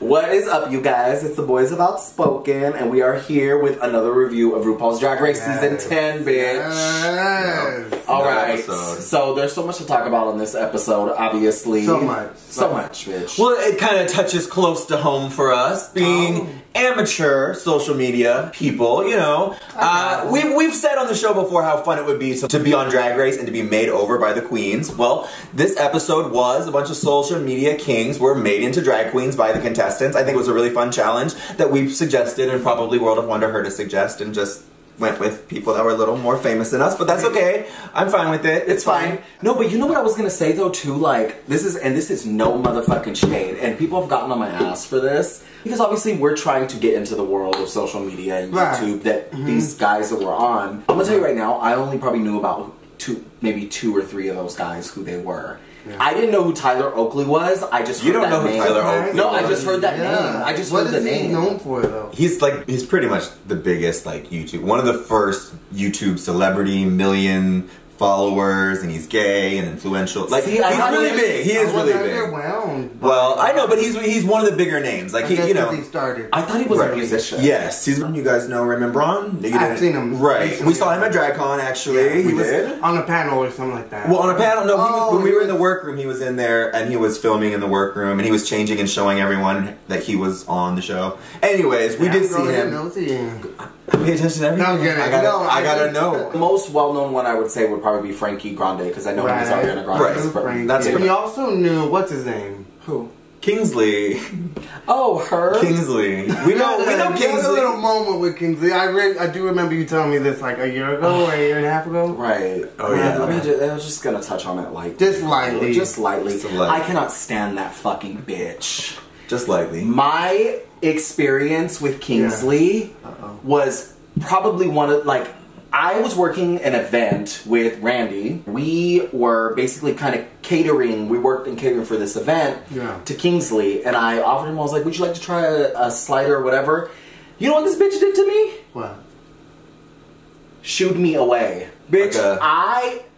What is up, you guys? It's the boys of Outspoken, and we are here with another review of RuPaul's Drag Race Season 10, bitch. Yes. Alright, so there's so much to talk about on this episode, obviously. So much, bitch. Well, it kind of touches close to home for us, being amateur social media people, you know. We've said on the show before how fun it would be to be on Drag Race and to be made over by the queens. Well, this episode was a bunch of social media kings were made into drag queens by the contestants. I think it was a really fun challenge that we've suggested, and probably World of Wonder heard us suggest and just went with people that were a little more famous than us, but that's okay. I'm fine with it. It's fine. No, but you know what I was gonna say though too, like, this is no motherfucking shade, and people have gotten on my ass for this, because obviously we're trying to get into the world of social media and YouTube that these guys that were on. I'm gonna tell you right now, I only probably knew about maybe two or three of those guys who they were. Yeah. I didn't know who Tyler Oakley was. I just heard that name. You don't know who Tyler Oakley was? No, I just heard that name. I just heard the name. What is he known for, though? He's pretty much the biggest, like, YouTube. One of the first YouTube celebrity, million followers, and he's gay and influential. Like, he's really big. He is really big. Well, I know, but he's one of the bigger names. Like, he started. I thought he was a musician. Yes, he's. You guys know Raymond Braun? I've seen him. Right. We saw him at DragCon, actually. Yeah, he was on a panel or something like that. Well, on a panel, no. When we were in the workroom, he was in there, and he was filming in the workroom, and he was changing and showing everyone that he was on the show. Anyways, we did see him. I pay attention to everything. I gotta know. The most well-known one I would say would probably be Frankie Grande, because I know he's Ariana Grande. Right. That's we also knew, what's his name? Who? Kingsley. Oh, her? Kingsley. We know Kingsley. There was a little moment with Kingsley. I do remember you telling me this like a year ago or a year and a half ago. Right. Oh, yeah. I was just gonna touch on it lightly. Just lightly. Just lightly. I cannot stand that fucking bitch. Just lightly. My experience with Kingsley was probably one of, like, I was working an event with Randy. We were basically kind of catering. We worked in catering for this event to Kingsley, and I offered him. I was like, "Would you like to try a slider or whatever?" You know what this bitch did to me? What? Shooed me away, bitch.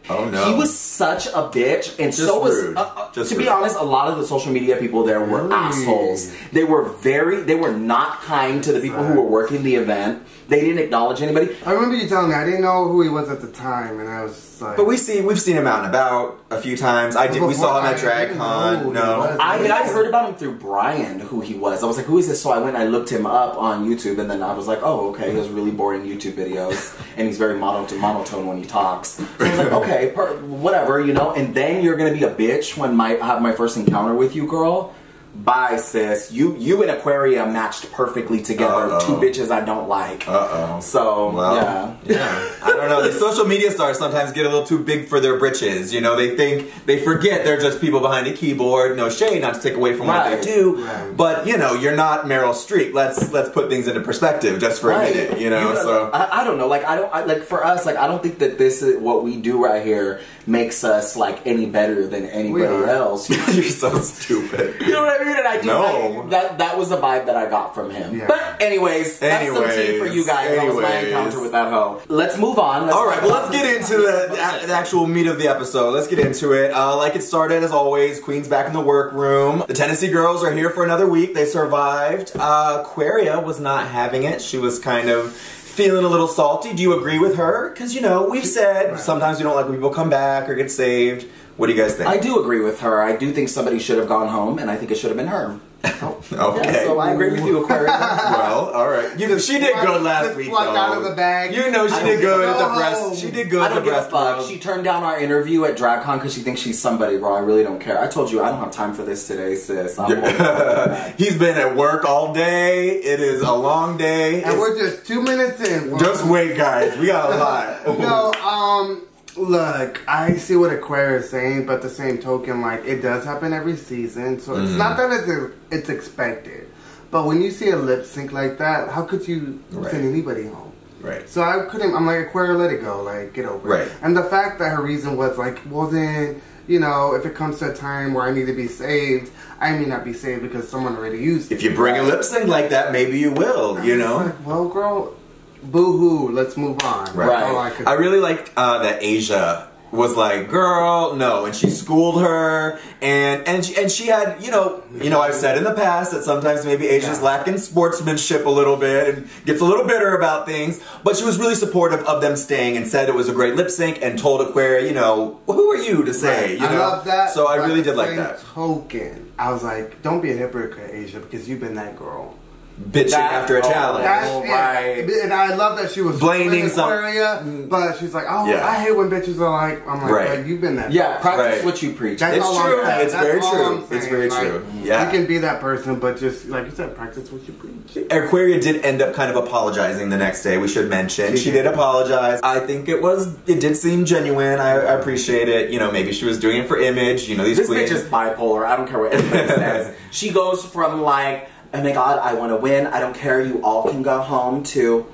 Oh no. He was such a bitch, and just so was. to be honest, a lot of the social media people there were assholes. They were not kind to the people who were working the event. They didn't acknowledge anybody. I remember you telling me. I didn't know who he was at the time, and I was like... But we've seen him out and about a few times. We saw him at DragCon. No. I mean, I heard about him through Brian, who he was. I was like, who is this? So I went and I looked him up on YouTube, and then I was like, oh, okay, he has really boring YouTube videos, and he's very monotone when he talks. So I was like, okay, whatever, you know? And then you're gonna be a bitch when I have my first encounter with you, girl. Bye, sis. You and Aquaria matched perfectly together. Two bitches I don't like. So, yeah. I don't know. The social media stars sometimes get a little too big for their britches. You know, they forget they're just people behind a keyboard. No shade, not to take away from what they do. Right. But, you know, you're not Meryl Streep. Let's put things into perspective just for a minute, you know? So I don't know. Like, like, for us, like, I don't think that this is what we do right here makes us, like, any better than anybody else. You're so stupid. You know what I mean? And I just, that was the vibe that I got from him. Yeah. But anyways, that's some tea for you guys. That was my encounter with that hoe. Let's move on. Alright, well, let's get into the actual meat of the episode. Let's get into it. Like it started, as always, Queen's back in the workroom. The Tennessee girls are here for another week. They survived. Aquaria was not having it. She was kind of feeling a little salty. Do you agree with her? Because, you know, we've said sometimes we don't like when people come back or get saved. What do you guys think? I do agree with her. I do think somebody should have gone home, and I think it should have been her. Okay. Yeah, so I agree with you, Aquaria. Well, alright. You know, she did good last week, though. Out of the bag. You know, she did good at the breast. She did good at the breast. I don't give a fuck. She turned down our interview at DragCon because she thinks she's somebody, bro. I really don't care. I told you, I don't have time for this today, sis. He's been at work all day. It is a long day. And we're just 2 minutes in. Just wait, guys. We got a lot. No, look, I see what Aquaria is saying, but the same token, like, it does happen every season, so it's not that it's expected. But when you see a lip sync like that, how could you send anybody home? Right. So I'm like, Aquaria, let it go, like, get over it. And the fact that her reason was like, well then, you know, if it comes to a time where I need to be saved, I may not be saved because someone already used it. If you bring a lip sync like that, maybe you will, you know? Like, well, girl, boo-hoo, let's move on. Right. I really liked that Asia was like, girl, no, and she schooled her, and she had, you know, I've said in the past that sometimes maybe Asia's lacking sportsmanship a little bit and gets a little bitter about things, but she was really supportive of them staying and said it was a great lip sync and told Aquaria, you know, who are you to say, you know? I love that. So I really did like that. Token, I was like, don't be a hypocrite, Asia, because you've been that girl. Bitching after a challenge. Right. And I love that she was blaming Aquaria, but she's like, oh, I hate when bitches are like, I'm like, you've been that. Yeah, practice what you preach. That's it's true. It's very true. It's very true. Yeah. You can be that person, but just, like you said, practice what you preach. Aquaria did end up kind of apologizing the next day, we should mention. She did apologize. I think it did seem genuine. I appreciate it. You know, maybe she was doing it for image. You know, these queens. This bitch is bipolar. I don't care what anybody says. She goes from like, oh my god, I want to win, I don't care, you all can go home, to,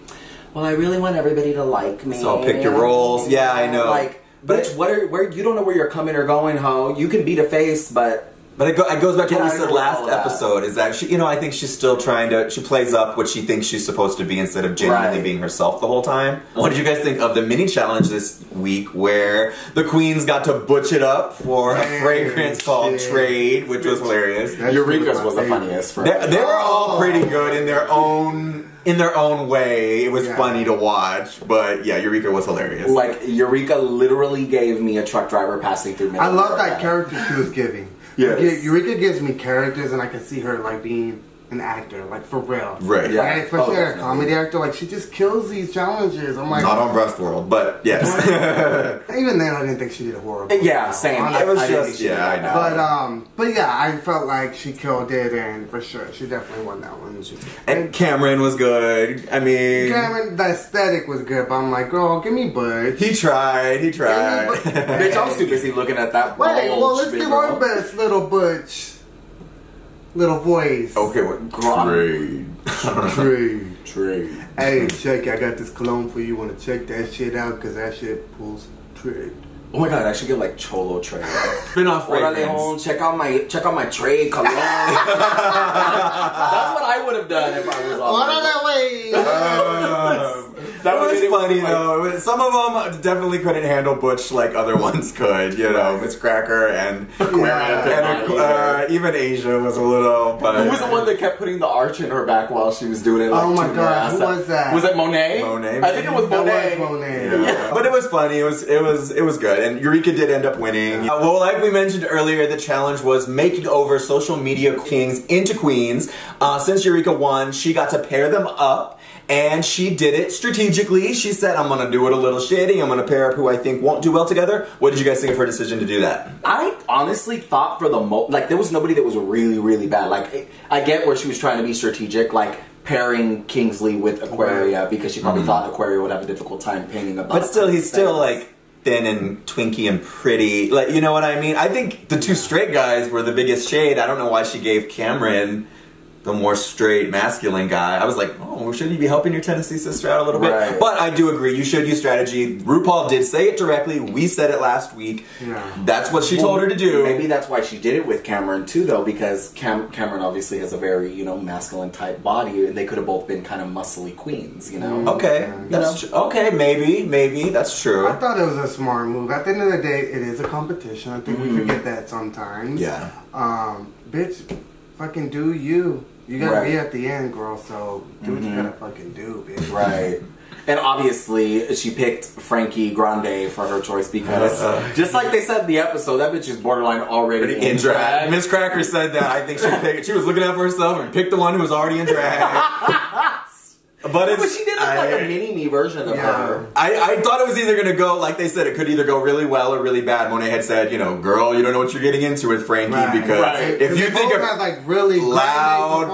well, I really want everybody to like me. So pick your roles. Yeah, I know. Like, bitch, where you don't know where you're coming or going, ho. You can beat a face, but it goes back to what we said last episode, is that she, you know, I think she's still she plays up what she thinks she's supposed to be instead of genuinely being herself the whole time. What did you guys think of the mini challenge this week where the queens got to butch it up for a fragrance called Trade, which was hilarious. Eureka's was the funniest. They were all pretty good in their own way. It was funny to watch, but yeah, Eureka was hilarious. Like, Eureka literally gave me a truck driver passing through. I love that character she was giving. Yes. Eureka gives me characters, and I can see her like being an actor, like for real. Right. Yeah. Like, especially a comedy actor, like she just kills these challenges. I'm like, not on Breastworld, but yes. Even then, I didn't think she did horrible. Yeah, same. It was just I know. But yeah, I felt like she killed it, and for sure, she definitely won that one. And Cameron was good. I mean, Cameron, the aesthetic was good, but I'm like, girl, give me Butch. He tried. Bitch, I was too busy looking at that. Wait, well, let's give our best little Butch. Little voice. Okay, what? Trade. Hey, check, I got this cologne for you. Want to check that shit out? Because that shit pulls trade. Oh my god, I should get like Cholo Trade. Spin off fragrance. Check out my Trade cologne. That's what I would have done if I was on. That was funny though. Some of them definitely couldn't handle Butch like other ones could. You know, Miss Cracker and even Asia was a little. But who was the one that kept putting the arch in her back while she was doing it? Like, oh my god, who was that? Was it Monet? Monet. I think it was Monet. Yeah. But it was funny. It was good, and Eureka did end up winning. Well, like we mentioned earlier, the challenge was making over social media kings into queens. Since Eureka won, she got to pair them up. And she did it strategically. She said, I'm going to do it a little shady. I'm going to pair up who I think won't do well together. What did you guys think of her decision to do that? I honestly thought for the like, there was nobody that was really, really bad. Like, I get where she was trying to be strategic, like pairing Kingsley with Aquaria, because she probably thought Aquaria would have a difficult time painting a But still, he's still like thin and twinky and pretty. Like, you know what I mean? I think the two straight guys were the biggest shade. I don't know why she gave Cameron the more straight, masculine guy. I was like, oh, shouldn't you be helping your Tennessee sister out a little bit? Right. But I do agree, you should use strategy. RuPaul did say it directly. We said it last week. Yeah. That's what she told her to do. Maybe that's why she did it with Cameron too, though, because Cameron obviously has a very, you know, masculine type body, and they could have both been kind of muscly queens, you know? Okay, that's true. Okay, maybe, that's true. I thought it was a smart move. At the end of the day, it is a competition. I think we forget that sometimes. Yeah. Bitch, fucking do you. You gotta be at the end, girl, so do what you gotta fucking do, bitch. Right. And obviously, she picked Frankie Grande for her choice because, just like they said in the episode, that bitch is borderline already in drag. Miss Cracker said that. I think she was looking out for herself and picked the one who was already in drag. But she did like a mini-me version of her. I thought it was either going to go, like they said, it could either go really well or really bad. Monet had said, you know, girl, you don't know what you're getting into with Frankie because if you think of like really loud,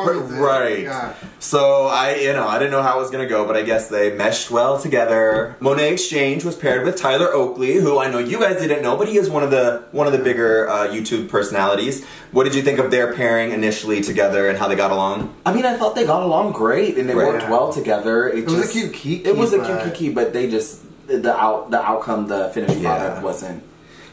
Yeah. So I didn't know how it was going to go, but I guess they meshed well together. Monet Exchange was paired with Tyler Oakley, who I know you guys didn't know, but he is one of the bigger YouTube personalities. What did you think of their pairing initially together and how they got along? I mean, I thought they got along great and they worked well together. It was a cute kiki. It was a cute kiki, but they just the outcome, the finished product wasn't.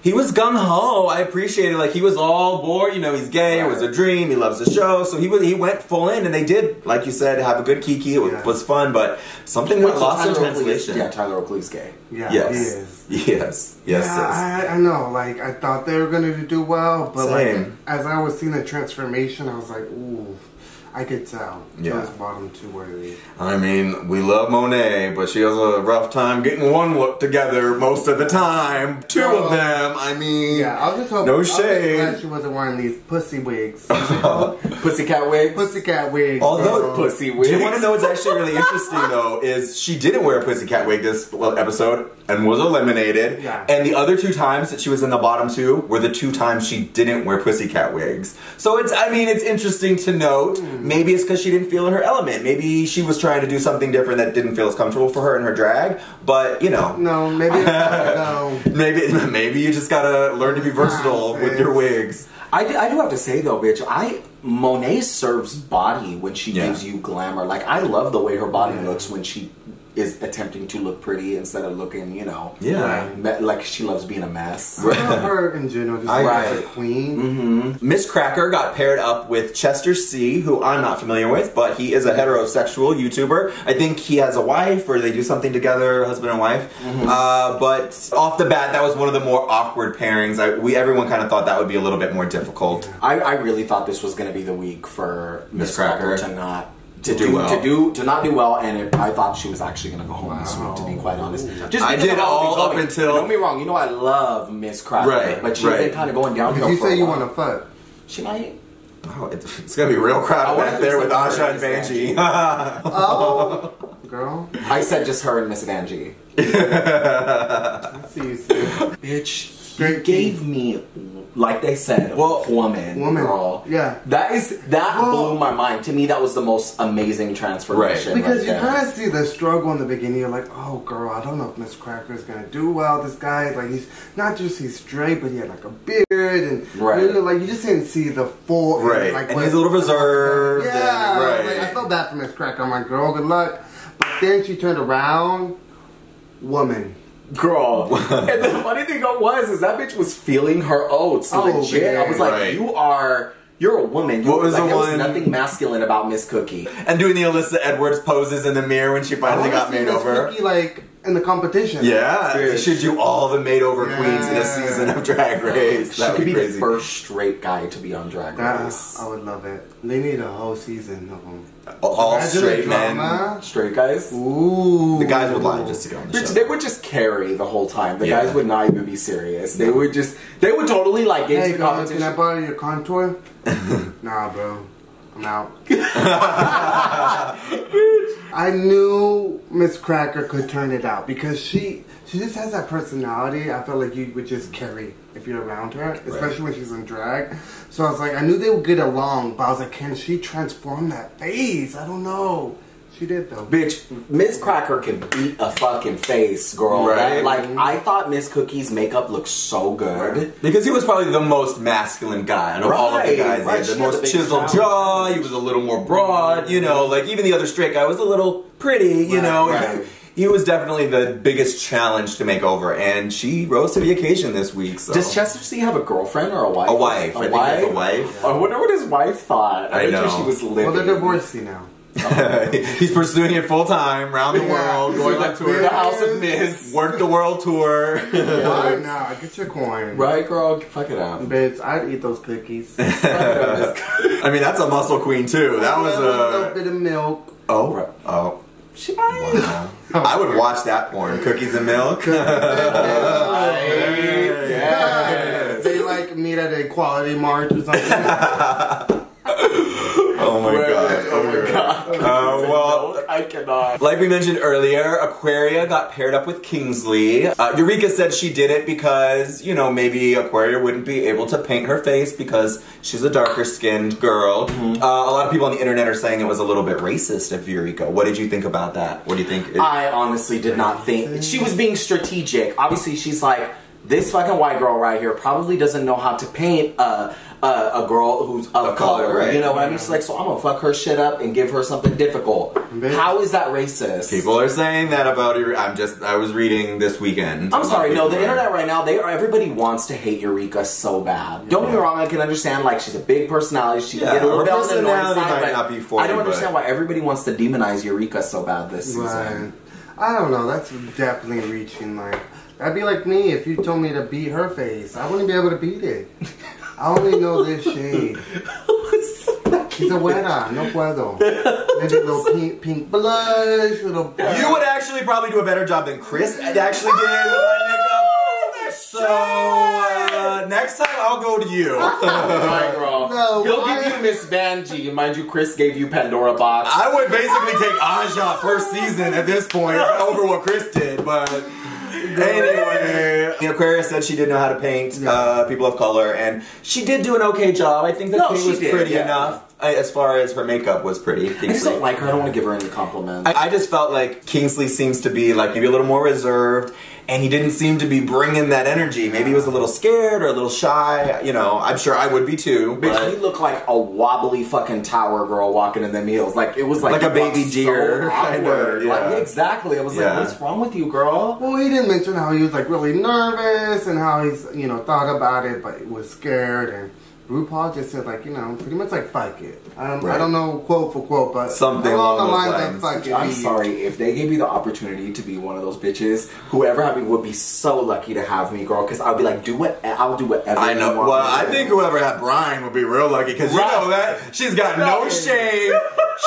He was gung-ho. I appreciate it. Like, he was all bored. You know, he's gay. It was a dream. He loves the show. So he went full in, and they did, like you said, have a good kiki. It was fun, but something got lost in translation. Yeah, Tyler Oakley's gay. Yeah, yes. he is. Yes. Yeah, I know. Like, I thought they were going to do well, but Same. like, as I was seeing the transformation, I was like, ooh. I could tell. Yeah. Those bottom two worthy. I mean, we love Monet, but she has a rough time getting one look together most of the time. Two of them. I mean, yeah, I was just hoping. No I was shade. glad she wasn't wearing these pussy wigs. Pussycat wigs. Pussycat wigs. Although pussy wigs. Do you want to know what's actually really interesting though? Is she didn't wear a pussycat wig this episode and was eliminated. Yeah. And the other 2 times that she was in the bottom 2 were the 2 times she didn't wear pussycat wigs. So it's interesting to note. Maybe it's because she didn't feel in her element. Maybe she was trying to do something different that didn't feel as comfortable for her in her drag. But you know, no, maybe it's no. maybe you just gotta learn to be versatile with your wigs. I do have to say though, bitch, Monet serves body when she gives you glamour. Like, I love the way her body looks when she is attempting to look pretty instead of looking, you know, like she loves being a mess. I love her in general, just as a queen. Miss Cracker got paired up with Chester C, who I'm not familiar with, but he is a heterosexual YouTuber. I think he has a wife, or they do something together, husband and wife. But off the bat, that was one of the more awkward pairings. Everyone kind of thought that would be a little bit more difficult. I really thought this was going to be the week for Miss Cracker to not do well, and I thought she was actually going to go home this week, to be quite honest. Just I did all up until. Don't get me wrong, you know I love Miss Cracker, but she's been kind of going downhill. You say you want to fuck? She might. Oh, it's going to be real crowded back there with Asha and Vanjie. Oh, girl. I said just her and Miss Vanjie. I see you, bitch. You gave me, like they said, woman, girl. Yeah. That blew my mind. To me, that was the most amazing transformation. Right. Because you kind of see the struggle in the beginning. You're like, oh, girl, I don't know if Miss Cracker's going to do well. This guy, like, he's not just he's straight, but he had, like, a beard. And, you know, like, you just didn't see the full. Right. Like, and he's a little reserved. Yeah. Right. Like, I felt bad for Miss Cracker. I'm like, girl, good luck. But then she turned around. Woman. Girl. And the funny thing is that bitch was feeling her oats. Legit. Yeah. I was like, you're a woman. There was nothing masculine about Miss Cookie. And doing the Alyssa Edwards poses in the mirror when she finally got made over. Cookie, like, in the competition. Yeah. They should do all the makeover queens in a season of Drag Race. That would be crazy. The first straight guy to be on Drag Race. I would love it. They need a whole season of them. All straight men. Straight guys? Ooh. The guys would lie just to go on the show. They would just carry the whole time. The guys would not even be serious. They would totally like get into the competition. Can I borrow your contour? Nah, bro. I'm out. I knew Miss Cracker could turn it out because she just has that personality. I felt like you would just carry if you're around her, especially when she's in drag. So I was like, I knew they would get along, but I was like, can she transform that face? I don't know. She did though. Bitch, Miss Cracker can beat a fucking face, girl. Right. I thought Miss Cookie's makeup looked so good. Because he was probably the most masculine guy. I know all of the guys. Right. The most chiseled jaw. He was a little more broad. You know, like even the other straight guy was a little pretty. You know. Right. He was definitely the biggest challenge to make over, and she rose to the occasion this week. So. Does Chester C have a girlfriend or a wife? A wife. I think it's a wife. I wonder what his wife thought. I know. She was living. Well, they're divorced now. He's pursuing it full time, around the world, going on tour. The House of Miss. Work the world tour. Why not? Get your coin. Right, girl? Fuck it up. Bitch, I'd eat those cookies. I mean, that's a muscle queen, too. That was a little bit of milk. Oh. She might. Wow. I would watch that porn. Cookies and milk. Yes. They like meet at a quality march or something. Oh my god. Oh my god. Well, I cannot. Like we mentioned earlier, Aquaria got paired up with Kingsley. Eureka said she did it because, you know, maybe Aquaria wouldn't be able to paint her face because she's a darker skinned girl. A lot of people on the internet are saying it was a little bit racist of Eureka. What did you think about that? What do you think? I honestly did not think. She was being strategic. Obviously, she's like, this fucking white girl right here probably doesn't know how to paint a a girl who's of color. right. You know what I mean? She's like, so I'm gonna fuck her shit up and give her something difficult. How is that racist? People are saying that about her. I was reading this weekend. I'm sorry, no, the internet right now, everybody wants to hate Eureka so bad. Don't get me wrong, I can understand, like, she's a big personality, she can get a little bit on the annoying side, might not be for I don't understand why everybody wants to demonize Eureka so bad this season. Right. I don't know, that's definitely reaching, like, that'd be like me if you told me to beat her face. I wouldn't be able to beat it. I only know this shade. She's a güera, no puedo. Maybe a little pink blush, little... You would actually probably do a better job than Chris actually did with my makeup. So, next time I'll go to you. Right, girl. No, He'll give you Miss Vanjie. Mind you, Chris gave you Pandora Box. I would basically take Aja first season at this point over what Chris did, but... Anyway, Aquarius said she didn't know how to paint people of color, and she did do an okay job. I think the paint was pretty enough. As far as her makeup was pretty. I just don't like her. I don't want to give her any compliments. I just felt like Kingsley seems to be like maybe a little more reserved, and he didn't seem to be bringing that energy. Maybe he was a little scared or a little shy. You know, I'm sure I would be too. But he looked like a wobbly fucking tower girl walking in them heels. Like, it was like a baby deer. So awkward. Yeah. Like, exactly. I was like, what's wrong with you, girl? Well, he didn't mention how he was like really nervous and how he's, you know, thought about it but was scared, and RuPaul just said, like, you know, pretty much like, fuck it. I don't know quote for quote, but something along those lines. Of fuck it. I'm sorry, if they gave you the opportunity to be one of those bitches, whoever had me would be so lucky to have me, girl, because I'll be like, I'll do whatever I know. you want. Well, I think whoever had Brian would be real lucky, because you know that she's got no shame.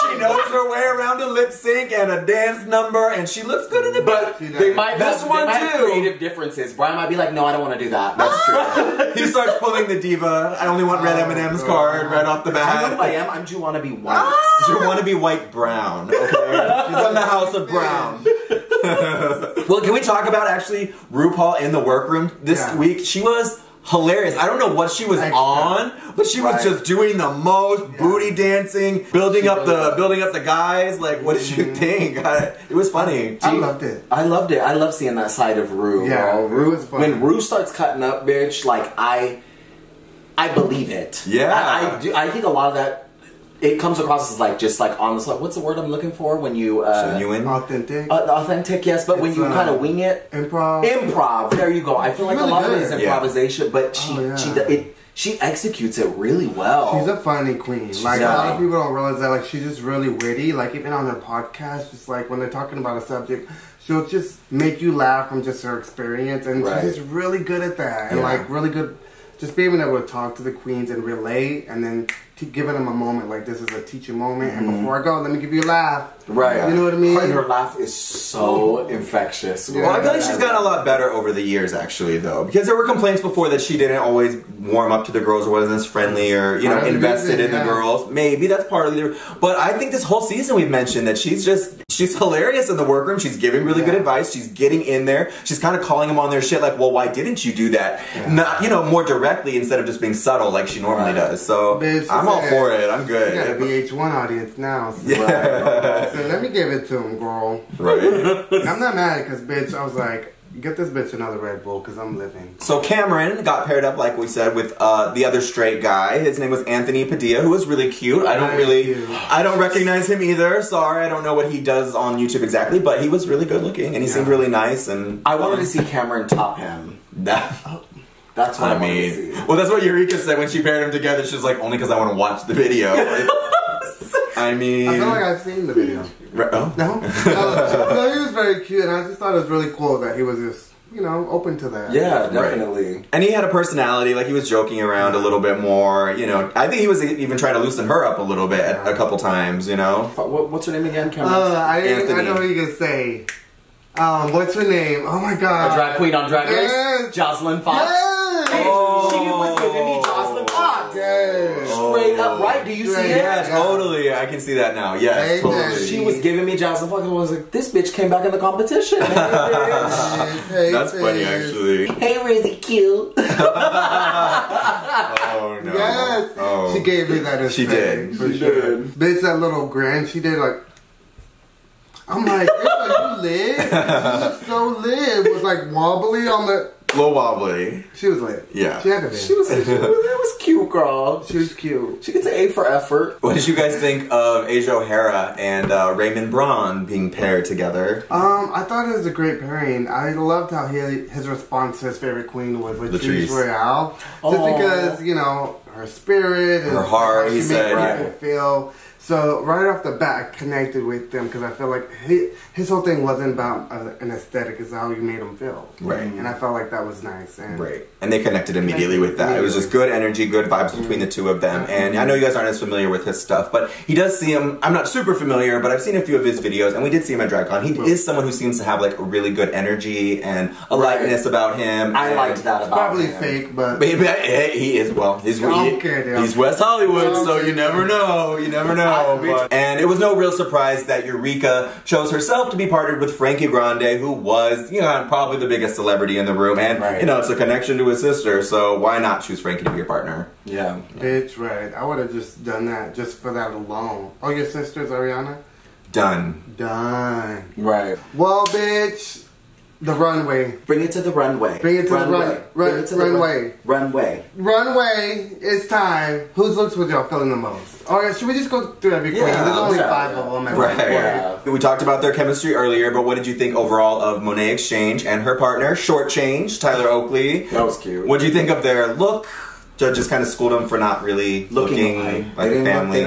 She knows her way around a lip sync and a dance number, and she looks good in it. But they might this have, one they might have too. creative differences. Brian might be like, no, I don't want to do that. That's true. He starts pulling the diva. I only want red M&M's card right off the bat. I know who I am. I'm you want to be white. You want to be white brown, okay? She's on the House of Brown. Well, can we talk about actually RuPaul in the workroom this week? She was hilarious. I don't know what she was on, but she was just doing the most booty dancing, building up the guys. Like, what did you think? It was funny. I loved it. I loved it. I love seeing that side of Ru. Yeah, bro. Ru is funny. When Ru starts cutting up, bitch, like I believe it. Yeah, I do. I think a lot of that. It comes across as like just like honest. Like, what's the word I'm looking for when you genuine, authentic, authentic. Yes, but when you kind of wing it, improv. There you go. I feel like really a lot of it is good. improvisation, but she executes it really well. She's a funny queen. Like, a lot of people don't realize that. Like, she's just really witty. Like, even on her podcast, just like when they're talking about a subject, she'll just make you laugh from just her experience, and she's just really good at that. And like really good, just being able to talk to the queens and relate, and then giving them a moment like this is a teaching moment. And before I go, let me give you a laugh. Right. You know what I mean? And her laugh is so infectious. Well, I feel like she's gotten a lot better over the years, actually, though. Because there were complaints before that she didn't always warm up to the girls or wasn't as friendly or, you know, invested in the girls. Maybe that's part of it. But I think this whole season we've mentioned that she's hilarious in the workroom. She's giving really good advice. She's getting in there. She's kind of calling them on their shit like, well, why didn't you do that? Not, you know, more directly instead of just being subtle like she normally does. So I'm all for it. I'm good. You got a VH1 audience now. So so let me give it to him, girl. Right. I'm not mad because, bitch, I was like, get this bitch another Red Bull because I'm living. So Cameron got paired up, like we said, with the other straight guy. His name was Anthony Padilla, who was really cute. I don't recognize him either. Sorry, I don't know what he does on YouTube exactly, but he was really good looking and he seemed really nice. And I wanted to see Cameron top him. That's what I wanted to see. Well, that's what Eureka said when she paired them together. She was like, only because I want to watch the video. I mean, I feel like I've seen the video. Oh. No, he was very cute, and I just thought it was really cool that he was just, you know, open to that. Yeah, definitely. Right. And he had a personality, like he was joking around a little bit more, you know. I think he was even trying to loosen her up a little bit a couple times, you know. What's her name again, Cameron? I know what you can say. What's her name? Oh my god. A drag queen on Drag Race? Yes. Jocelyn Fox? Yes. Hey, she was giving me Jocelyn Fox. Yes. Straight up, right? Do you see it? Yeah, totally. I can see that now. Yes, totally. She was giving me Jocelyn Fox and I was like, this bitch came back in the competition. Hey, that's funny, actually. Hey, Rizzy Q. Oh, no. Yes. Oh. She gave me that. She did. She did. Bitch, that little grin she did, like, I'm like, bitch, are you lit? You look so lit. It was like wobbly on the... little wobbly. She was lit. Yeah. She had to be. It was cute, girl. She was cute. She gets an A for effort. What did you guys think of Asia O'Hara and Raymond Braun being paired together? I thought it was a great pairing. I loved how his response to his favorite queen was Latrice Royale. Just because, you know, her spirit and her heart, he said, people feel. So right off the bat, I connected with them because I feel like his whole thing wasn't about an aesthetic; it's how you made him feel. Right. And I felt like that was nice. And right. And they connected immediately with that. It was just good energy, good vibes between the two of them. And I know you guys aren't as familiar with his stuff, but he does seem, I'm not super familiar, but I've seen a few of his videos, and we did see him at DragCon. He is someone who seems to have like a really good energy and a lightness about him. I liked that about probably him. Fake, but he is, well, he's West Hollywood, so you never know. You never know. And it was no real surprise that Eureka chose herself to be partnered with Frankie Grande, who was, you know, probably the biggest celebrity in the room. And, you know, it's a connection to his sister, so why not choose Frankie to be your partner? Yeah. Bitch, right. I would have just done that just for that alone. Oh, your sister's Ariana? Done. Right. Well, bitch, the runway. Bring it to the runway. Bring it to the runway. Runway, it's time. Whose looks would y'all feeling the most? Or should we just go through every queen? There's only 5 of them. Right. We talked about their chemistry earlier, but what did you think overall of Monet Exchange and her partner, Short Change, Tyler Oakley? That was cute. What did you think of their look? Judges kind of schooled them for not really looking like a family. They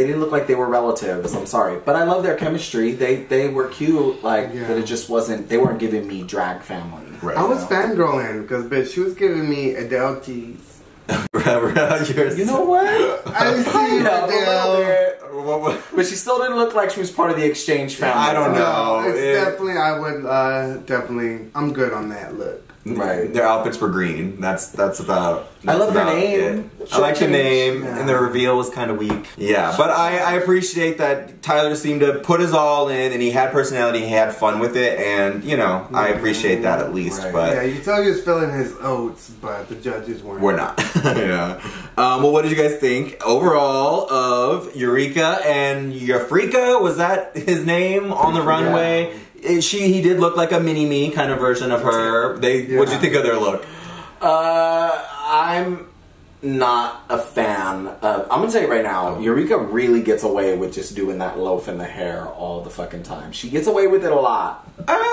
didn't look like they were relatives. I'm sorry, but I love their chemistry. They were cute. But it just wasn't. They weren't giving me drag family. Right. I was fangirling because bitch, she was giving me Adele tease. You know what? I see Adele. But she still didn't look like she was part of the exchange family. I don't know. No, it's definitely. I would definitely. I'm good on that look. Right. Their outfits were green. That's about. I love their name. I like the name, and the reveal was kind of weak. Yeah, but I appreciate that Tyler seemed to put his all in, and he had personality, he had fun with it, and you know, I appreciate that at least. Right. But yeah, you can tell he was filling his oats, but the judges weren't. We're not. Yeah. Well, what did you guys think overall of Eureka and Eureka? Was that his name on the runway? He did look like a mini-me kind of version of her. What did you think of their look? I'm not a fan of... I'm gonna tell you right now, Eureka really gets away with just doing that loaf in the hair all the fucking time. She gets away with it a lot.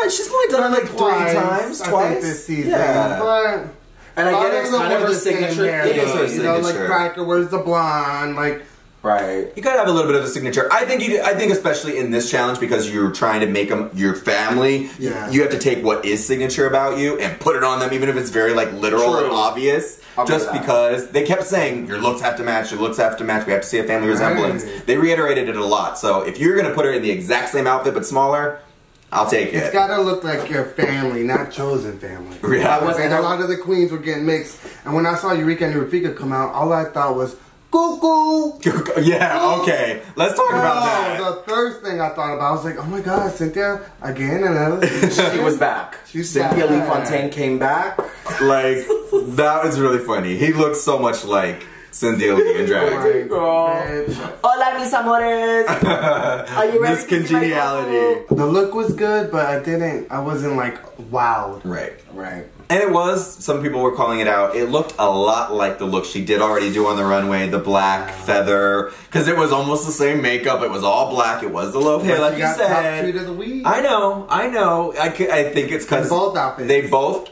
She's only done it like twice. I think this season. Yeah. But... And I get it's kind of her signature. It is her signature. You know, like Cracker, where's the blonde? Like... Right. You gotta have a little bit of a signature. I think especially in this challenge, because you're trying to make them your family, you have to take what is signature about you and put it on them, even if it's very like literal and obvious. Just because they kept saying your looks have to match, your looks have to match, we have to see a family resemblance. They reiterated it a lot. So if you're gonna put her in the exact same outfit but smaller, I'll take it. It's gotta look like your family, not chosen family. Yeah. And a lot of the queens were getting mixed. And when I saw Eureka and Eureka come out, all I thought was, cuckoo! Yeah, okay. Let's talk about that. The first thing I thought about, I was like, oh my god, Cynthia, again, another She was back. Cynthia Lee Fontaine came back. Like, that was really funny. He looks so much like Cynthia Lee in drag. Hola, mis amores. Are you ready? This congeniality. The look was good, but I wasn't like wowed. Right. And it was, some people were calling it out, it looked a lot like the look she did already do on the runway, the black feather, because it was almost the same makeup, it was all black, it was the low hair, like you said. Top 2 to the week. I know. I think it's because both outfits. They both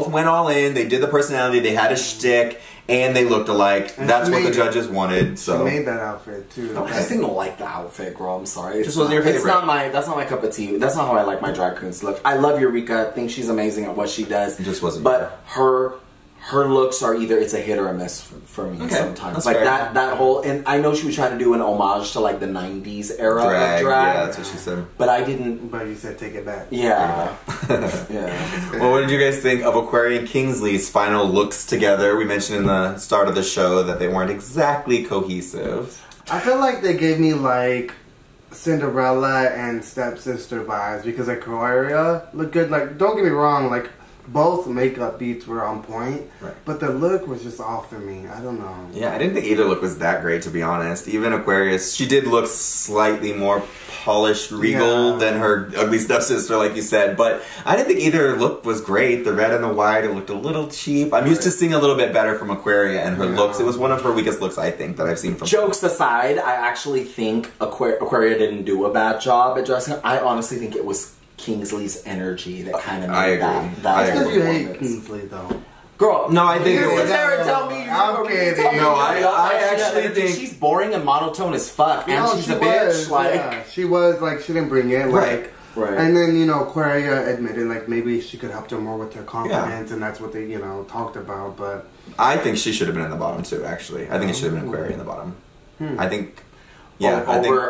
went all in, they did the personality, they had a shtick, and they looked alike. And that's what the judges wanted. So she made that outfit too. I just didn't like the outfit, girl. I'm sorry. Just wasn't your favorite. That's not my cup of tea. That's not how I like my drag queens look. I love Eureka. I think she's amazing at what she does. It just wasn't. But her looks are either it's a hit or a miss for me sometimes. That's like fair. that whole, and I know she was trying to do an homage to like the 90s era of drag. Yeah, that's what she said. But I didn't. But you said take it back. Yeah. Yeah. Well, what did you guys think of Aquarian Kingsley's final looks together? We mentioned in the start of the show that they weren't exactly cohesive. I feel like they gave me like Cinderella and Stepsister vibes because Aquaria looked good. Like, don't get me wrong, like both makeup beats were on point, Right. but the look was just off for me. I don't know. Yeah, I didn't think either look was that great, to be honest. Even Aquarius, she did look slightly more polished, regal than her ugly stepsister, like you said. But I didn't think either look was great. The red and the white, it looked a little cheap. I'm used to seeing a little bit better from Aquaria and her looks. It was one of her weakest looks, I think, that I've seen from her. Jokes aside, I actually think Aquaria didn't do a bad job at dressing up. I honestly think it was Kingsley's energy that kind of made that. That's because you hate Kingsley, though. Girl, no, I think it was. Sit there and tell me. I'm kidding. No, I actually think she's boring and monotone as fuck, and she's a bitch. Like she was like she didn't bring it. Like, right. And then Aquaria admitted like maybe she could help her more with her confidence, and that's what they talked about. But I think she should have been in the bottom too. Actually, I think it should have been Aquaria in the bottom. I think. Yeah,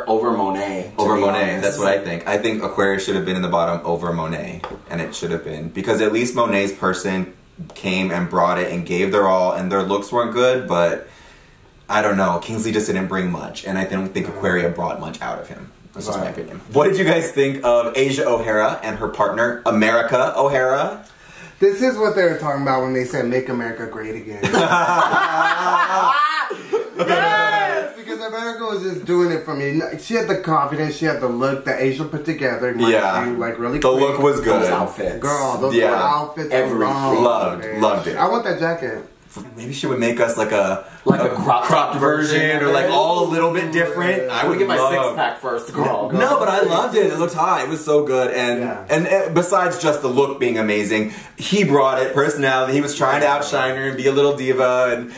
over Monet. Over Monet, that's what I think. I think Aquarius should have been in the bottom over Monet, and it should have been because at least Monet's person came and brought it and gave their all, and their looks weren't good, but I don't know. Kingsley just didn't bring much, and I don't think Aquaria brought much out of him. That's just my opinion. What did you guys think of Asia O'Hara and her partner America O'Hara? This is what they were talking about when they said "Make America Great Again." Yes! Because America was just doing it for me. She had the confidence, she had the look that Asia put together. Like really the quick. look was good. Those outfits. Girl, those outfits. Everything. Loved it. I want that jacket. Maybe she would make us like a cropped version, or like all a little bit different. I would get my 6-pack first, girl. No, but I loved it. It looked hot. It was so good. And besides just the look being amazing, he brought it, personality. He was trying to outshine her and be a little diva, and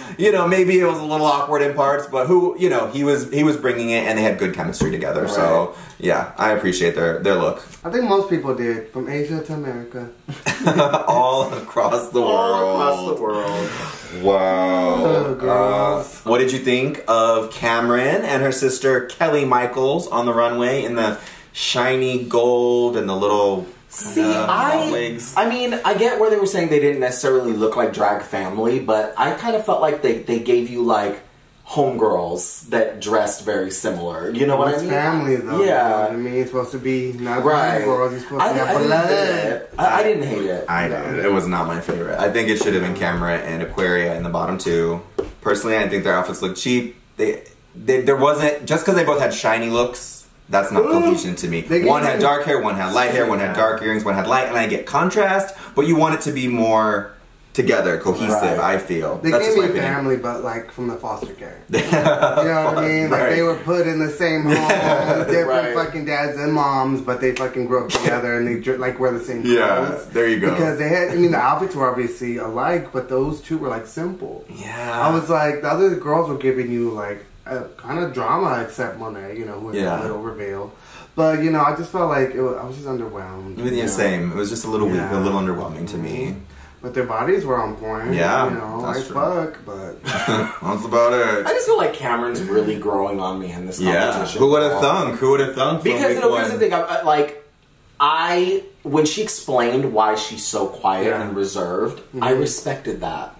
maybe it was a little awkward in parts, but he was bringing it, and they had good chemistry together. Right. So yeah, I appreciate their look. I think most people did, from Asia to America. All across the world. All across the world. Wow. What did you think of Cameron and her sister Kelly Michaels on the runway in the shiny gold and the little wigs? I mean, I get where they were saying they didn't necessarily look like drag family, but I kind of felt like they gave you like homegirls that dressed very similar. You know what I mean? Family though. Yeah. I mean, it's supposed to be not right. homegirls. You're supposed to have blood. I didn't hate it. I did. It was not my favorite. I think it should have been Camera and Aquaria in the bottom two. Personally, I think their outfits look cheap. There wasn't, just because they both had shiny looks, that's not cohesion to me. One had dark hair, one had light hair, one had dark earrings, one had light, and I get contrast, but you want it to be more together, cohesive, I feel. They That's gave just me my family, but like from the foster care. You know what I mean? Like they were put in the same home, different fucking dads and moms, but they fucking grew up together and they like wear the same clothes. Yeah, there you go. Because they had, the outfits were obviously alike, but those two were like simple. Yeah. I was like, the other girls were giving you like a kind of drama, except Monet, who had a little reveal. But I just felt like I was just underwhelmed. Yeah, same. It was just a little weak, a little underwhelming to me. But their bodies were on point. Yeah, that's fuck, but that's about it. I just feel like Cameron's really growing on me in this competition. Who would have thunk? Who would have thunk? Because here's the thing, when she explained why she's so quiet and reserved, I respected that.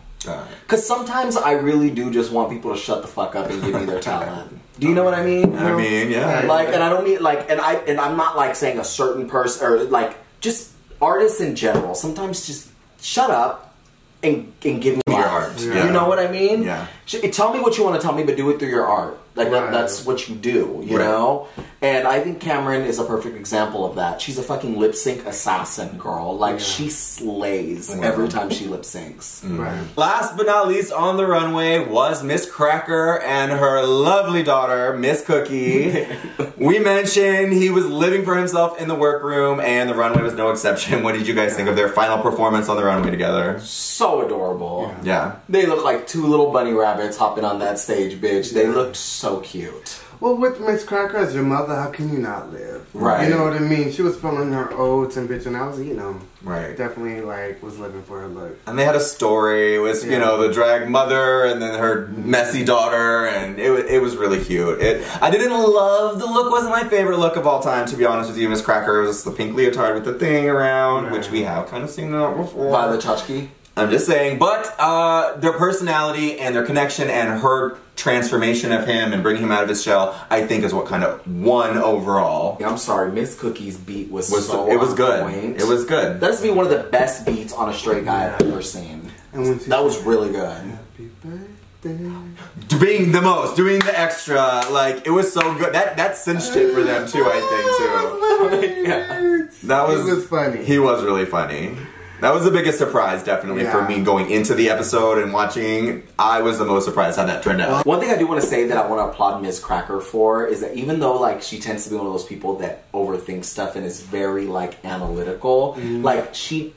Because sometimes I really do just want people to shut the fuck up and give me their talent. Do you know what I mean? I mean, yeah. Like, and I don't mean like, and I'm not like saying a certain person or like just artists in general. Sometimes just shut up and give me your art. You know what I mean? Yeah. Tell me what you want to tell me, but do it through your art. Like that's what you do, you know? And I think Cameron is a perfect example of that. She's a fucking lip sync assassin, girl. Like she slays every time she lip syncs. Last but not least on the runway was Miss Cracker and her lovely daughter, Miss Cookie. We mentioned he was living for himself in the workroom, and the runway was no exception. What did you guys think of their final performance on the runway together? So adorable. Yeah. They look like two little bunny rabbits hopping on that stage, bitch. They looked so cute. Well, with Miss Cracker as your mother, how can you not live? Right. You know what I mean? She was filming her oats and bitch, and I was eating them. Right. Definitely, was living for her look. And they had a story. It was, the drag mother and then her messy daughter, and it was really cute. I didn't love the look. Wasn't my favorite look of all time, to be honest with you. Miss Cracker was the pink leotard with the thing around, which we have kind of seen that before. Violet Chachki? I'm just saying. But their personality and their connection and her transformation of him and bringing him out of his shell, I think, is what kind of won overall. Yeah, I'm sorry, Miss Cookie's beat was so it was good. point. It was good. That has to be one of the best beats on a straight guy I've ever seen. And when That was really good. Happy birthday. Being the most, doing the extra, like, it was so good. That cinched it for them too, I think, too. Yeah. That was, He was funny. He was really funny. That was the biggest surprise, definitely, for me going into the episode and watching. I was the most surprised how that turned out. One thing I do want to say that I want to applaud Ms. Cracker for is that even though, like, she tends to be one of those people that overthinks stuff and is very, like, analytical, like, she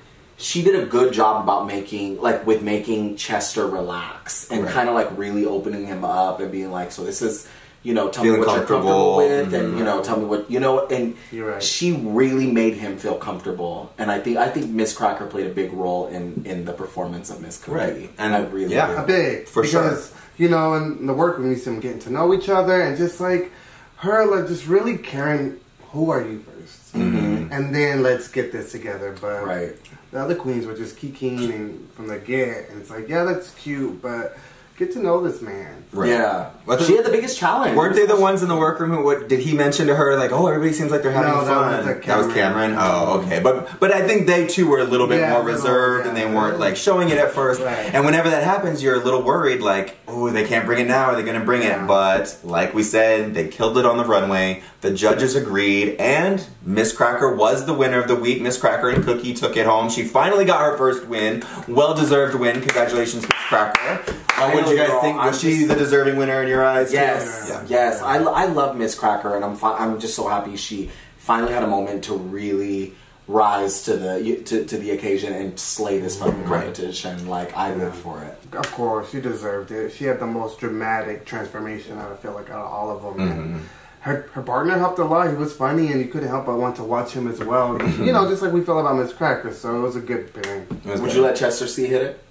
did a good job about making Chester relax and kind of, like, really opening him up and being like, so this is... You know, tell me what you're comfortable with, and you know, tell me what and You're right. she really made him feel comfortable, and I think Miss Cracker played a big role in the performance of Miss Cookie, Right. and I really Yeah. do. A big. For because, you know, in the workroom, we see them getting to know each other and just like her, like just really caring, who are you first? Mm-hmm. And then let's get this together. But Right. the other queens were just kikiing and from the get. And it's like, yeah, that's cute, but get to know this man. Right. Yeah, What she had the biggest challenge. Weren't they the ones in the workroom who? What did he mention to her? Like, oh, everybody seems like they're having No, fun. that was Cameron. Oh, okay. But I think they too were a little bit more reserved, and they weren't like showing it at first. Right. And whenever that happens, you're a little worried, like, oh, they can't bring it now. Are they going to bring it? But like we said, they killed it on the runway. The judges agreed, and Miss Cracker was the winner of the week. Miss Cracker and Cookie took it home. She finally got her first win. Well-deserved win. Congratulations, Miss Cracker. What did you guys think? Was she the deserving winner in your eyes? Yes, Yeah. yes. I love Miss Cracker, and I'm just so happy she finally had a moment to really rise to the occasion and slay this fucking competition. Like, I live for it. Of course, she deserved it. She had the most dramatic transformation, I feel like, out of all of them. And her partner helped a lot. He was funny, and you couldn't help but want to watch him as well. You know, just like we feel about Miss Cracker, so it was a good pairing. Would you let Chester C hit it?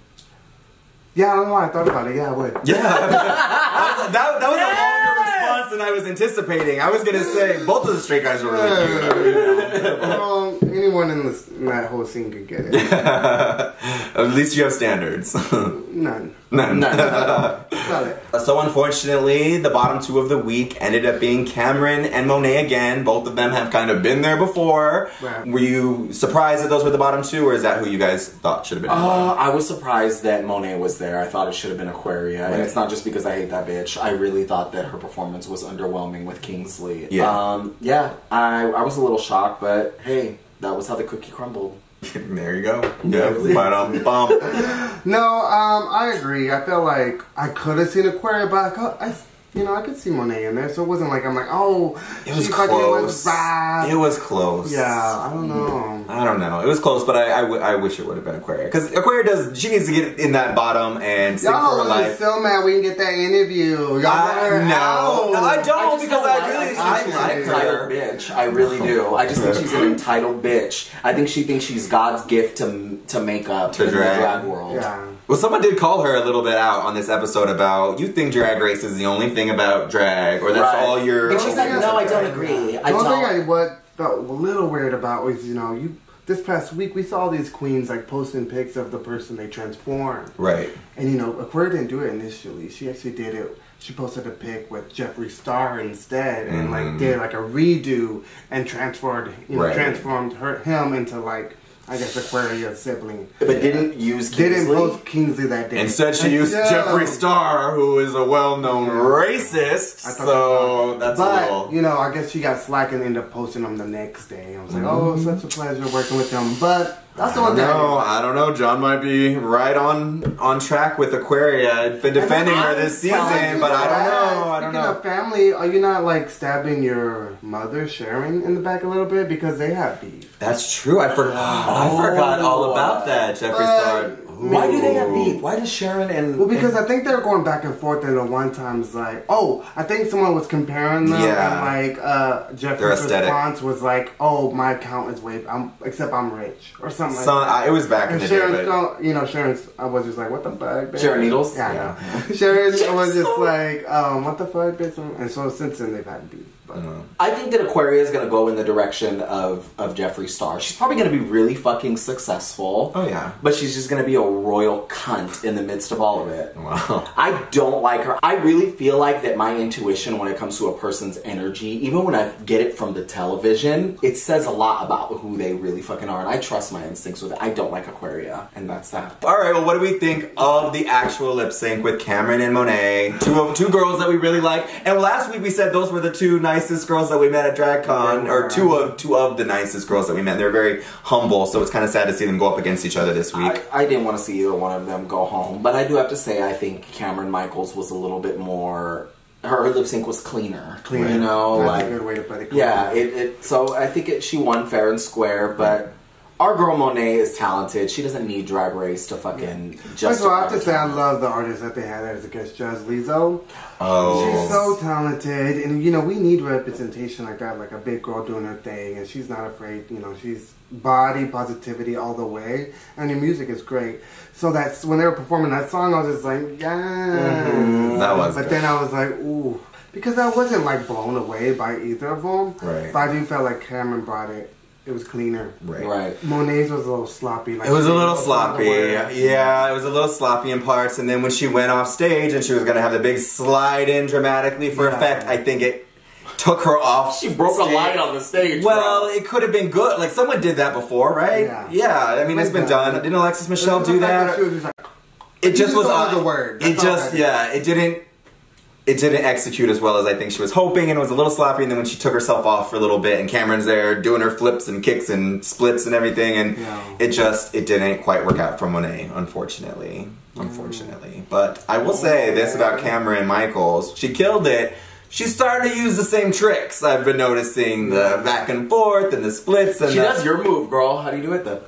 Yeah, I don't know why I thought about it. Yeah, I would. Yeah, that was a longer response than I was anticipating. I was gonna say both of the straight guys were really cute. Anyone in that whole scene could get it. At least you have standards. None. None. Not it. So unfortunately, the bottom two of the week ended up being Cameron and Monet again. Both of them have kind of been there before. Right. Were you surprised that those were the bottom two, or is that who you guys thought should have been? I was surprised that Monet was there. I thought it should have been Aquaria, and it's not just because I hate that bitch. I really thought that her performance was underwhelming with Kingsley. Yeah. I was a little shocked, but hey, that was how the cookie crumbled. There you go. Yeah, bum. No, I agree. I felt like I could have seen Aquaria, but I could see Monet in there, so it wasn't like I'm like, oh, It was she close. fucking was bad. It was close. Yeah, I don't know. I don't know. It was close, but I wish it would have been Aquaria. Because Aquaria she needs to get in that bottom and sing for her Y'all life. are so mad we didn't get that interview. Y'all want her out. No, I don't, because I like really her. think she's I like entitled bitch. I really do. I just think she's an entitled bitch. I think she thinks she's God's gift to make up To in drag. the drag world. Yeah. Well, someone did call her a little bit out on this episode about, you think Drag Race is the only thing about drag, or that's all your... And she's like, no, I don't agree. I The only don't. thing I felt a little weird about was, this past week we saw these queens like posting pics of the person they transformed. Right. And Aquaria didn't do it initially. She actually did it. She posted a pic with Jeffree Star instead, and like did like a redo and transformed him into like, I guess, Aquaria's sibling. But didn't use Kingsley. Didn't post Kingsley that day. Instead, she used Jeffree Star, who is a well-known racist. So that's a little... I guess she got slack and ended up posting them the next day. I was like, oh, such a pleasure working with them. But that's the one thing. I don't know. John might be right on track with Aquaria. I've been defending her this season, but I don't know. I don't know. Speaking of family, are you not like stabbing your mother, Sharon, in the back a little bit because they have beef? That's true. I forgot all about that. Jeffree Star. Why do they have beef? Why does Sharon and... Well, because I think they were going back and forth, and at one time it's like, I think someone was comparing them, and like Jeffree's response was like, oh, my account is way, except I'm rich, or something like that. It was back in the day, but... Sharon's, I was just like, what the fuck, bitch? Sharon Needles? Yeah, I know. Sharon was just like, what the fuck, bitch? And so since then they've had beef. But. I think that Aquaria is going to go in the direction of Jeffree Star. She's probably going to be really fucking successful. Oh, yeah. But she's just going to be a royal cunt in the midst of all of it. Wow. I don't like her. I really feel like that my intuition when it comes to a person's energy, even when I get it from the television, it says a lot about who they really fucking are. And I trust my instincts with it. I don't like Aquaria. And that's that. Alright, well, what do we think of the actual lip sync with Cameron and Monet? Two girls that we really like. And last week we said those were the two nicest girls that we met at DragCon. Or two of the nicest girls that we met. They're very humble, so it's kind of sad to see them go up against each other this week. I didn't want to see either one of them go home. But I do have to say, I think Cameron Michaels was a little bit more... Her lip sync was cleaner. Cleaner. You know? That's like, a good way to put it. Yeah, so I think she won fair and square, but... Our girl Monet is talented. She doesn't need Drag Race to fucking justify. First of all, I have to say I love the artist that they had as a guest judge, Lizzo. Oh. She's so talented, and you know, we need representation like that, like a big girl doing her thing, and she's not afraid, you know, she's body positivity all the way, and her music is great. So that's, when they were performing that song, I was just like, yeah. Mm-hmm. That was But good. then I was like, ooh. Because I wasn't like blown away by either of them. Right. But I do feel like Cameron brought it. It was cleaner. Right. Monet's was a little sloppy. Like It was a little sloppy. Yeah, it was a little sloppy in parts. And then when she went off stage and she was going to have the big slide in dramatically for effect, I think it took her off. She broke stage. a light on the stage. Well, bro. it could have been good. Like, someone did that before, right? Yeah. I mean, it's been done. Didn't Alexis Michelle do that? It just was the word. It didn't execute as well as I think she was hoping, and it was a little sloppy. And then when she took herself off for a little bit, and Cameron's there doing her flips and kicks and splits and everything, and it didn't quite work out for Monet, unfortunately. But I will say this about Cameron Michaels: she killed it. She's starting to use the same tricks. I've been noticing the back and forth and the splits. And she does your move, girl. How do you do it then?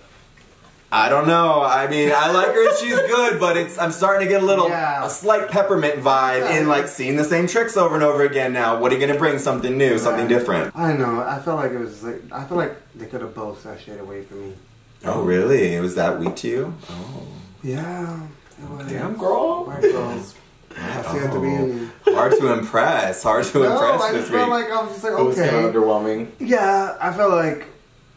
I don't know. I mean, I like her and she's good, but I'm starting to get a slight peppermint vibe in like seeing the same tricks over and over again now. What are you going to bring? Something new, something different. I know. I felt like it was like, I feel like they could have both sashayed away from me. Oh, really? It was that weak to you? Oh. Yeah. It was. Damn, girl. White girls. I see it to be in me. Hard to impress. Impress I this just week. felt like I was just like, It was kind okay. of underwhelming. Yeah, I felt like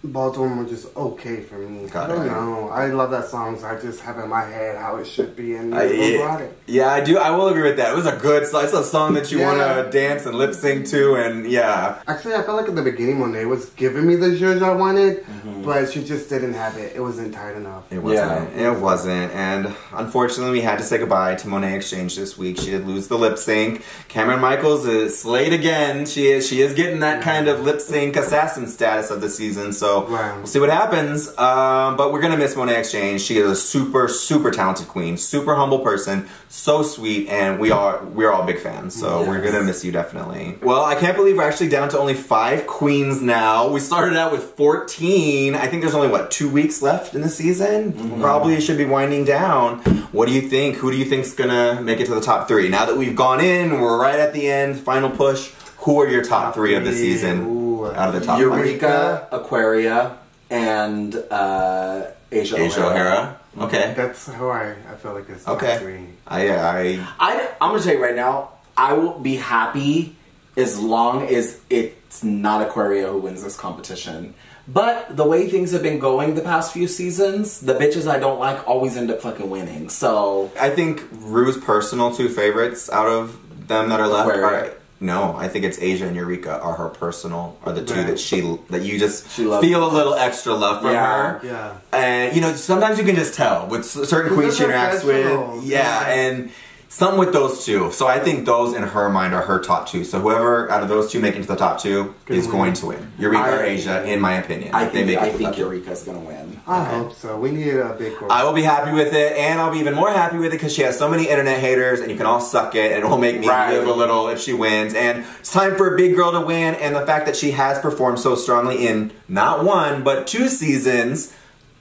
both of them were just okay for me. I don't know. I love that song, so I just have in my head how it should be, and brought it. Yeah, I do. I will agree with that. It was a good song. It's a song that you want to dance and lip sync to, and yeah. Actually, I felt like at the beginning Monet was giving me the zhuzh I wanted, but she just didn't have it. It wasn't tight enough. It wasn't. It wasn't. And unfortunately, we had to say goodbye to Monet Exchange this week. She did lose the lip sync. Cameron Michaels is slayed again. She is getting that kind of lip sync assassin status of the season. So we'll see what happens. But we're gonna miss Monet Exchange. She is a super, super talented queen, super humble person, so sweet, and we're all big fans. So we're gonna miss you definitely. Well, I can't believe we're actually down to only 5 queens now. We started out with 14. I think there's only 2 weeks left in the season. Probably should be winding down. What do you think? Who do you think's gonna make it to the top 3? Now that we've gone in, we're right at the end, final push. Who are your top 3 of the season? Out of the top 5? Eureka, Aquaria, and Asia O'Hara. Okay. That's who I feel like is top 3. I'm gonna tell you right now, I will be happy as long as it's not Aquaria who wins this competition. But the way things have been going the past few seasons, the bitches I don't like always end up fucking winning. So I think Rue's personal 2 favorites out of them that are left are... No, I think it's Asia and Eureka are the 2 that you just feel a little extra love from her. Yeah. And you know, sometimes you can just tell with certain queens she interacts with. Yeah, and some with those 2. So I think those in her mind are her top 2. So whoever out of those 2 making to the top 2 is going to win. Eureka or Asia, in my opinion. I think Eureka's gonna win. I hope so. We need a big girl. I will be happy with it, and I'll be even more happy with it because she has so many internet haters, and you can all suck it, and it will make me live a little if she wins. And it's time for a big girl to win, and the fact that she has performed so strongly in not 1, but 2 seasons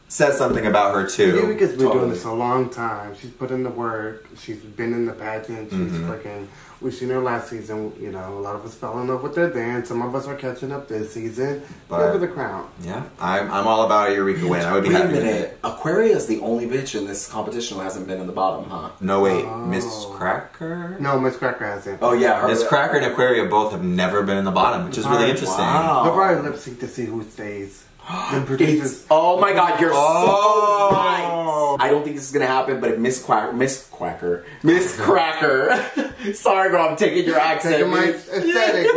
says something about her too. Eureka's been doing this a long time. She's put in the work. She's been in the pageant. She's freaking... We've seen her last season. You know, a lot of us fell in love with her then. Some of us are catching up this season. Give her the crown. Yeah, I'm all about a Eureka win. I would be happy with it. Aquaria is the only bitch in this competition who hasn't been in the bottom, huh? No, wait. Miss Cracker? No, Miss Cracker hasn't. Oh, yeah. Miss Cracker and Aquaria both have never been in the bottom, which is really interesting. They'll probably lip sync to see who stays. The producers. Oh my God, you're Oh. so right. I don't think this is gonna happen, but if Miss Cracker, sorry girl, I'm taking your accent. Taking my aesthetic.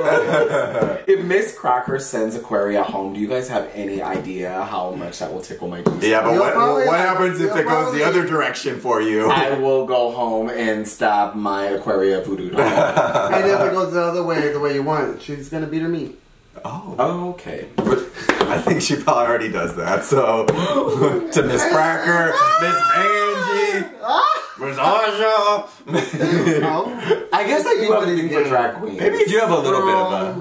If Miss Cracker sends Aquaria home, do you guys have any idea how much that will tickle my juice? Yeah, but You'll what happens if you'll it goes probably- the other direction for you? I will go home and stab my Aquaria voodoo doll. And if it goes the other way, the way you want, she's gonna beat her meat. Oh. Okay. I think she probably already does that. So, to Miss Cracker, Miss Angie, Miss Aja. Oh. I guess I do have a thing for drag queens. Maybe you do have a little bit of a.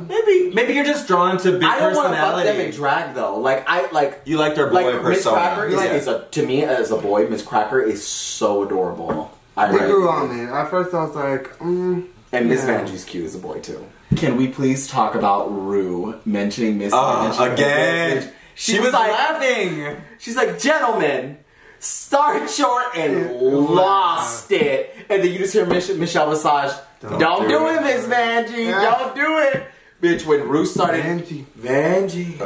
Maybe you're just drawn to big I don't want to fuck personality. them in drag though. You like their boy like Miss persona. Cracker is to me as a boy, Miss Cracker is so adorable. I They really grew do. on me. At first I was like, And Miss Yeah. Vanjie's cute as a boy too. Can we please talk about Rue mentioning Miss Vanjie Again. She was like, laughing. she's like, gentlemen, start short and lost it. And then you just hear Michelle Visage, don't do it, Miss Vanjie, Yeah. don't do it. Bitch, when Rue started, Vanjie.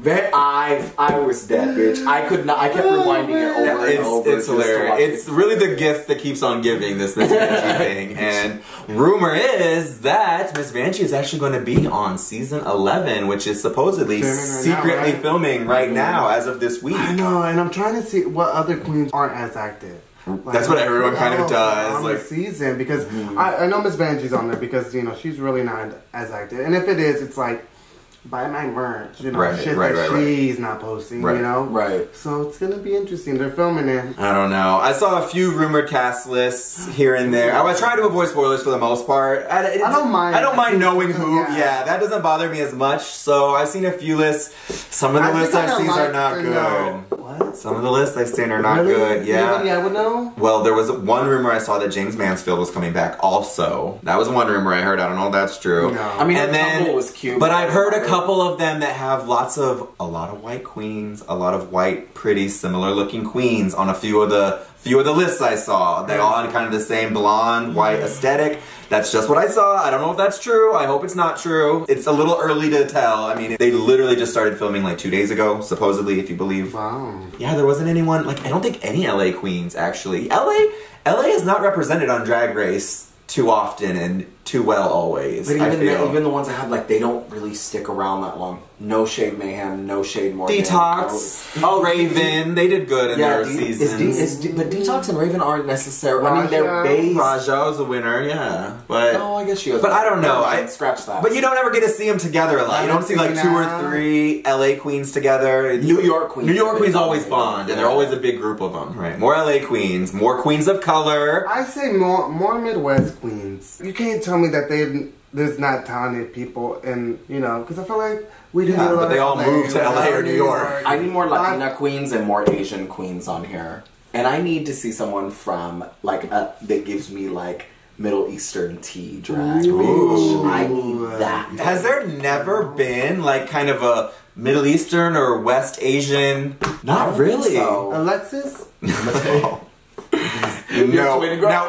I was dead, bitch. I could not. I kept rewinding it over and over. It's hilarious. It's really the gift that keeps on giving, this Miss Vanjie thing. And rumor is that Miss Vanjie is actually going to be on season 11, which is supposedly Filming right now, secretly right? filming right now as of this week. I know, and I'm trying to see what other queens aren't as active. That's what everyone kind of does. On Like, the season, because I know Miss Vanjie's on there because, she's really not as active. And if it is, it's like, buy my merch, shit that she's not posting, Right. So it's gonna be interesting. They're filming it. I don't know. I saw a few rumored cast lists here and there. I try to avoid spoilers for the most part. I don't mind. I don't mind knowing who. Yeah. Yeah, that doesn't bother me as much. So I've seen a few lists. Some of the lists I've seen are not good. What? Some of the lists I've seen are not Really? good. Yeah. Anybody I would know? Well, there was one rumor I saw that James Mansfield was coming back also. That was one rumor I heard. I don't know if that's true. No. I mean, And her then- tumble was cute. But I've heard a couple of them that have a lot of white queens, a lot of white, pretty, similar looking queens on a few of the lists I saw. They all had kind of the same blonde, white aesthetic. That's just what I saw. I don't know if that's true. I hope it's not true. It's a little early to tell. I mean, they literally just started filming like 2 days ago, supposedly, if you believe. Wow. Yeah, there wasn't anyone, I don't think any LA queens actually. LA is not represented on Drag Race too often and too well always. But I feel. even the ones I have, they don't really stick around that long. No Shade Mayhem, No Shade Morgan. Detox, Oh, Raven, they did good in their seasons. But Detox and Raven aren't necessarily. I mean, they're based. Raja was a winner, yeah, but No, I guess she was. But I don't know. I scratch that. But you don't ever get to see them together a lot. You don't see like 2 or 3 LA queens together. New York queens. New York queens always bond, and they're always a big group of them, right? More LA queens, more queens of color. I say more Midwest queens. You can't tell me that there's not talented people, and because I feel like we do. Yeah, but they all moved to LA or New York. I need more Latina queens and more Asian queens on here, and I need to see someone from that gives me Middle Eastern tea drag. Ooh. I need that. Has there never been kind of a Middle Eastern or West Asian? Not really. So. Alexis? No.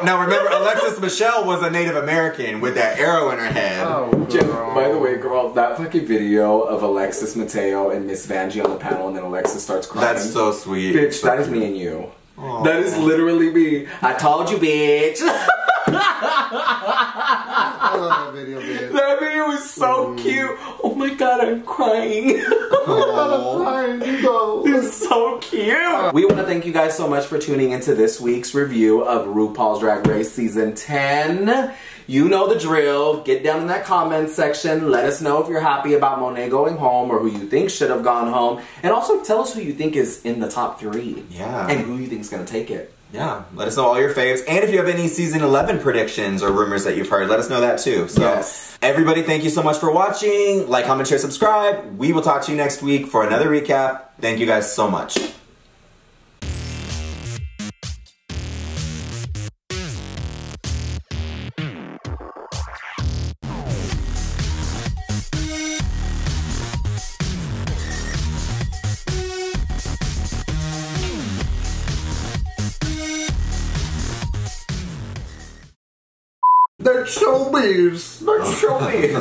Now remember, Alexis Michelle was a Native American with that arrow in her head. Oh, girl. By the way, girl, that fucking video of Alexis Mateo and Miss Vanjie on the panel, and then Alexis starts crying. That's so sweet. Bitch, that is me and you. Aww. That is literally me. I told you, bitch. I love that video, bitch. That video is so cute. Oh my god, I'm crying. It's so cute. We want to thank you guys so much for tuning into this week's review of RuPaul's Drag Race Season 10. You know the drill. Get down in that comment section. Let us know if you're happy about Monet going home or who you think should have gone home. And also tell us who you think is in the top 3. Yeah. And who you think is going to take it. Yeah, let us know all your faves. And if you have any season 11 predictions or rumors that you've heard, let us know that too. So, yes. Everybody, thank you so much for watching. Like, comment, share, subscribe. We will talk to you next week for another recap. Thank you guys so much. That's showbiz. Show me.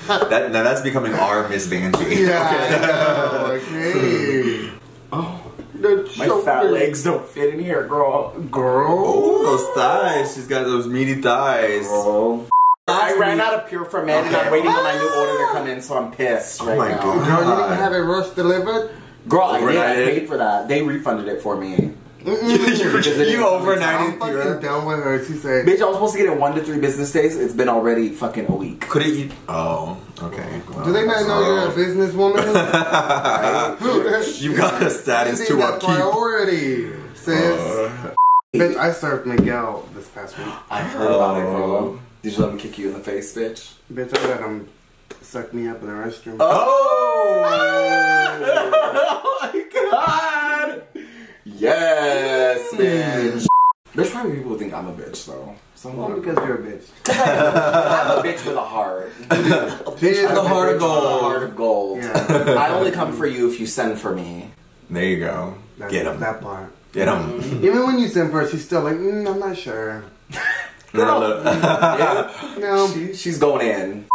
Now that's becoming our Miss Vanjie. Yeah, okay. Oh, That's my so fat weird. legs don't fit in here, girl. Girl. Oh, those thighs. She's got those meaty thighs. Girl. I ran out of Pure for Men and I'm waiting for my new order to come in, so I'm pissed right my now. God. Girl, you didn't have it rush delivered? Girl, I did. I Overnighted? paid for that. They refunded it for me. You I'm overnighted fucking Pure? done with her. She said, Bitch, I was supposed to get it 1 to 3 business days. It's been already fucking a week. Could it eat? Oh, okay. Well, do they not know you're a businesswoman? You've got a status You to think that's upkeep. priority, sis. Bitch, I served Miguel this past week. I heard about it, girl. Did you let him kick you in the face, bitch? Bitch, I let him suck me up in the restroom. Oh! Oh my god! Yes, bitch. There's probably people who think I'm a bitch, though. Well, because you're a bitch. I'm a bitch with a heart. Bitch with a heart of gold. A heart of gold. Yeah. I only come for you if you send for me. There you go. That's Get him. that part. Get him. Even when you send for her, she's still like, I'm not sure. Yeah. No. She's going in.